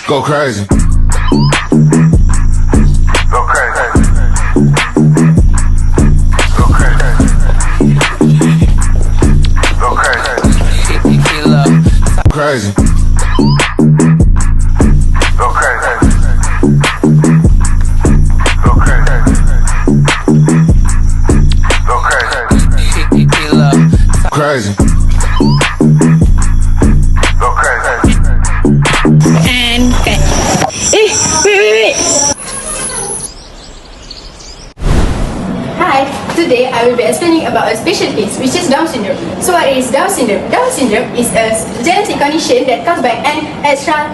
Go crazy. Go crazy. Go crazy. Go crazy. Crazy. Go crazy. Go crazy. Go crazy. Crazy. Go crazy. And cut. Wait. Hi, today I will be explaining about a special case which is Down syndrome. So what is Down syndrome? Down syndrome is a genetic condition that caused by an extra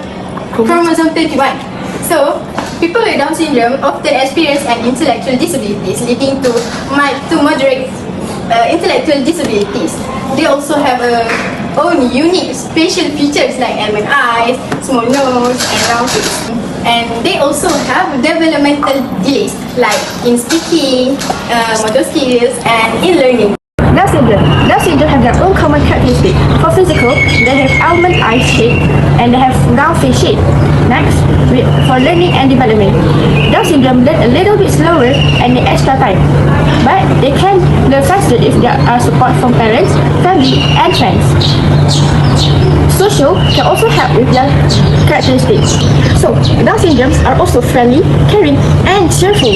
chromosome 31. So people with Down syndrome often experience an intellectual disabilities leading to mild to moderate intellectual disabilities. They also have own unique facial features like almond eyes, small nose, and round face. And they also have developmental delays like in speaking, motor skills, and in learning. Down syndrome have their own common characteristic. For physical, they have almond eye shape and they have round face shape. Next, for learning and development, Down syndrome learn a little bit slower and need extra time. But they can learn faster if there are support from parents, family, and friends. Social can also help with their characteristics. So, Down syndromes are also friendly, caring, and cheerful.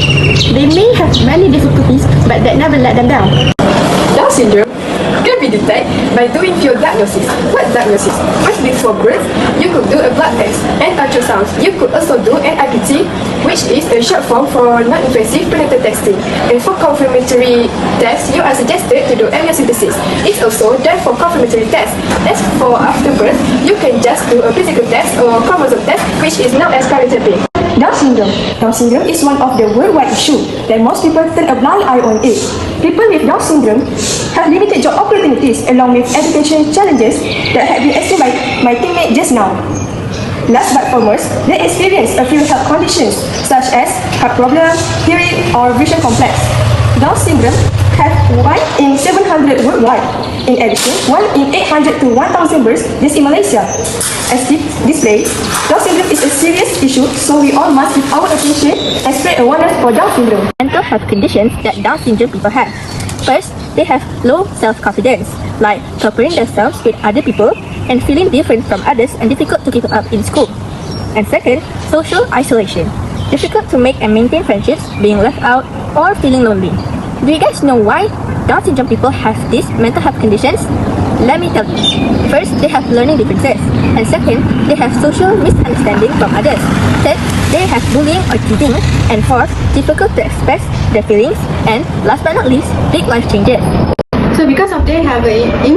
They may have many difficulties, but that never let them down. Down syndrome can be detected by doing field diagnosis. What diagnosis? First, before birth, you could do a blood test and ultrasound. You could also do an IPT, which is a short form for non-invasive prenatal testing. And for confirmatory tests, you are suggested to do amniocentesis. It's also done for confirmatory tests. As for after birth, you can just do a physical test or chromosome test, which is known as cryotherapy. Down syndrome is one of the worldwide issues that most people turn a blind eye on it. People with Down syndrome have limited job opportunities along with education challenges that have been explained by my teammate just now. Last but foremost, they experience a few health conditions such as heart problem, hearing, or vision complex. Down syndrome have 1 in 700 worldwide. In addition, 1 in 800 to 1,000 births just in Malaysia. As displayed, Down syndrome is a serious issue, so we all must give our attention and spread awareness for Down syndrome. Mental health conditions that Down syndrome people have. First, they have low self-confidence, like comparing themselves with other people and feeling different from others and difficult to keep up in school. And second, social isolation. Difficult to make and maintain friendships, being left out, or feeling lonely. Do you guys know why Down syndrome people have these mental health conditions? Let me tell you. First, they have learning differences. And second, they have social misunderstanding from others. Third, they have bullying or teasing. And fourth, difficult to express their feelings. And last but not least, big life changes. So because of they have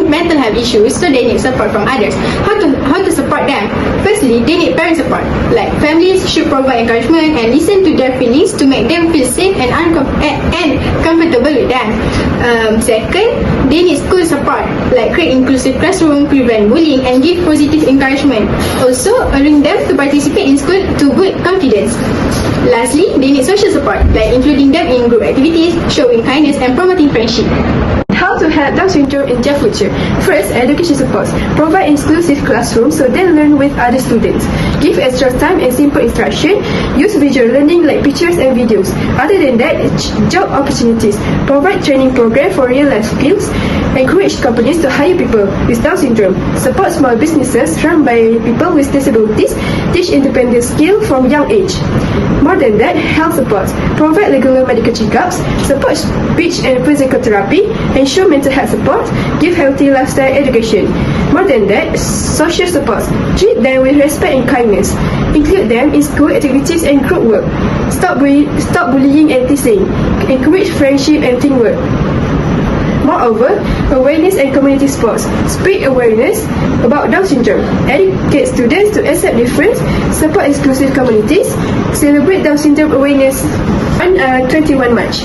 mental health issues, so they need support from others. How to support them? Firstly, they need parent support. Like families should provide encouragement and listen to their feelings to make them feel safe and comfortable with them. Second, they need school support, like create inclusive classroom, prevent bullying, and give positive encouragement. Also, allowing them to participate in school to build confidence. Lastly, they need social support, like including them in group activities, showing kindness, and promoting friendship. How to help Down syndrome in their future? First, education supports. Provide inclusive classrooms so they learn with other students. Give extra time and simple instruction. Use visual learning like pictures and videos. Other than that, job opportunities. Provide training program for real life skills. Encourage companies to hire people with Down syndrome. Support small businesses run by people with disabilities. Teach independent skill from young age. More than that, health support. Provide regular medical checkups. Support speech and physical therapy. Ensure mental health support, give healthy lifestyle education. More than that, social support. Treat them with respect and kindness. Include them in school activities and group work. Stop bullying and teasing. Encourage friendship and teamwork. Moreover, awareness and community sports. Spread awareness about Down syndrome. Educate students to accept difference. Support exclusive communities. Celebrate Down syndrome awareness on 21 March.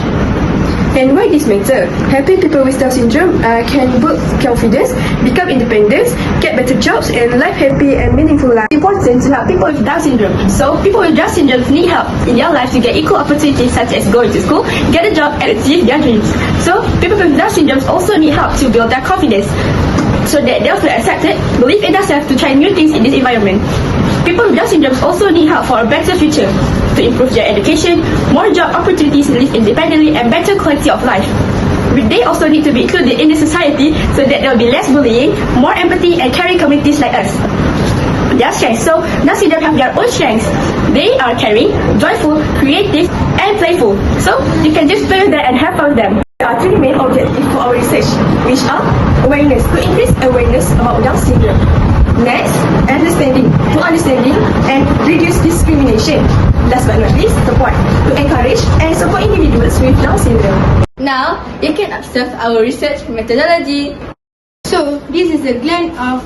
And why this matter? Helping people with Down syndrome can build confidence, become independent, get better jobs, and live happy and meaningful life. Important to help people with Down syndrome. So, people with Down syndrome need help in their life to get equal opportunities such as going to school, get a job, and achieve their dreams. So, people with Down syndrome also need help to build their confidence so that they'll feel accepted, believe in themselves to try new things in this environment. People with Down syndrome also need help for a better future, to improve their education, more job opportunities, live independently, and better quality of life. They also need to be included in the society so that there will be less bullying, more empathy, and caring communities like us. Their strengths. So Down syndrome have their own strengths. They are caring, joyful, creative, and playful. So you can just play with them and have fun with them. There are three main objectives for our research, which are awareness, to increase awareness about Down syndrome. Next, understanding, to understanding and reduce discrimination. Last but not least, support, to encourage and support individuals with Down syndrome. Now, you can observe our research methodology. So, this is a glance of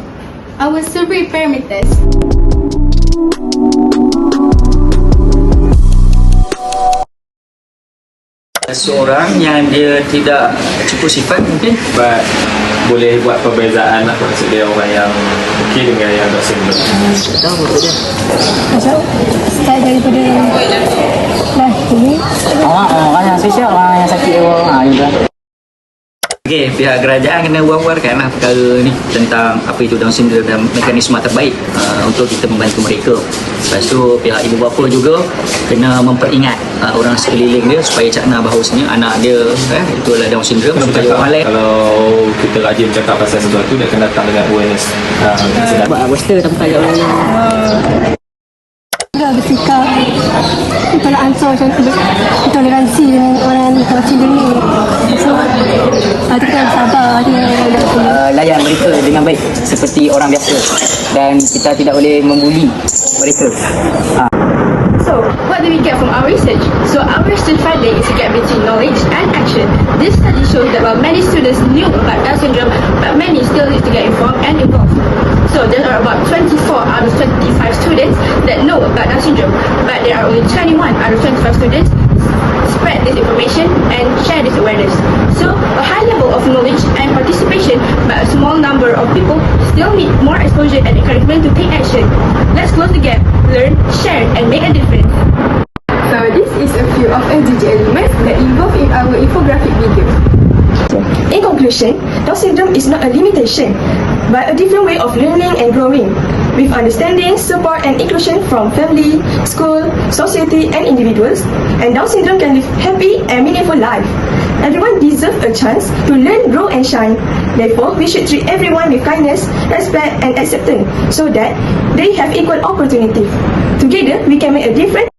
our survey parameters. Seorang yang dia tidak cukup sifat mungkin boleh buat perbezaan lah maksud dia orang yang okey dengan yang Down syndrome. tahu betul dia. Start daripada lahir. Orang yang spesial, orang yang sakit orang juga. Okey, pihak kerajaan kena wawarkan lah perkara ni tentang apa itu Down syndrome dan mekanisme terbaik untuk kita membantu mereka. Lepas tu pihak ibu bapa juga kena memperingat orang sekeliling dia supaya cakna bahawasanya anak dia itu adalah Down syndrome supaya orang lain. Kalau kita rajin cakap pasal sesuatu dia akan datang dengan awareness. Buat poster tempat kat orang yang bersikap tolak ansur macam toleransi dengan orang Down syndrome ni. So kita kena bersabar dengan orang Down syndrome. layan mereka dengan baik seperti orang biasa dan kita tidak boleh membuli mereka. So, what do we get from our research? So, our research finding is a gap between knowledge and action. This study shows that while many students knew about Down syndrome, but many still need to get informed and involved. So, there are about 24 out of 25 students that know about Down syndrome, but there are only 21 out of 25 students spread this information and share this awareness. So, a high level of knowledge and participation, but a small number of people still need more exposure and encouragement to take action. Let's close the gap, learn, share, and make a difference. So, this is a few of SDG elements that involved in our infographic video. In conclusion, Down syndrome is not a limitation, but a different way of learning and growing, with understanding, support and inclusion from family, school, society and individuals, and Down syndrome can live happy and meaningful life. Everyone deserves a chance to learn, grow and shine. Therefore, we should treat everyone with kindness, respect and acceptance so that they have equal opportunity. Together, we can make a difference